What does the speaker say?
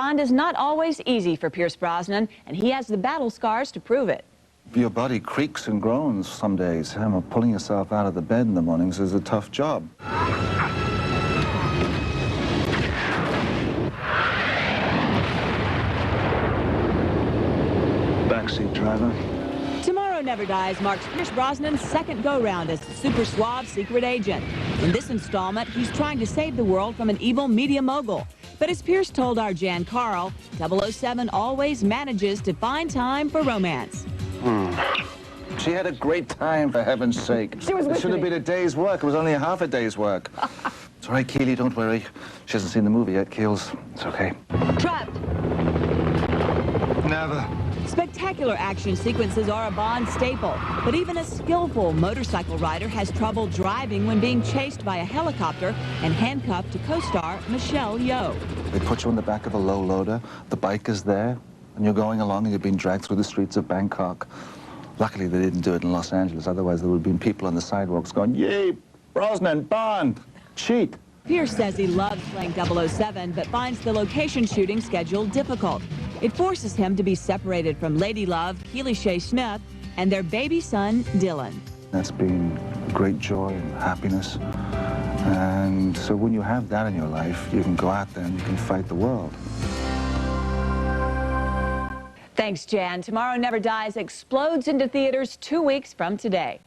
Bond is not always easy for Pierce Brosnan, and he has the battle scars to prove it. Your body creaks and groans some days. Pulling yourself out of the bed in the mornings is a tough job. Backseat driver. Tomorrow Never Dies marks Pierce Brosnan's second go-round as the super suave secret agent. In this installment, he's trying to save the world from an evil media mogul. But as Pierce told our Jan Carl, 007 always manages to find time for romance. She had a great time, for heaven's sake. She was It should have been a day's work. It was only half a day's work. It's all right, Keely, don't worry. She hasn't seen the movie yet, Keels. It's okay. Trapped. Never. Spectacular action sequences are a Bond staple, but even a skillful motorcycle rider has trouble driving when being chased by a helicopter and handcuffed to co-star Michelle Yeoh. They put you on the back of a low loader, the bike is there, and you're going along and you're being dragged through the streets of Bangkok. Luckily, they didn't do it in Los Angeles, otherwise there would have been people on the sidewalks going, "Yay, Brosnan, Bond, cheat." Pierce says he loves playing 007, but finds the location shooting schedule difficult. It forces him to be separated from Lady Love, Keely Shea Smith, and their baby son, Dylan. That's been great joy and happiness. And so when you have that in your life, you can go out there and you can fight the world. Thanks, Jan. Tomorrow Never Dies explodes into theaters 2 weeks from today.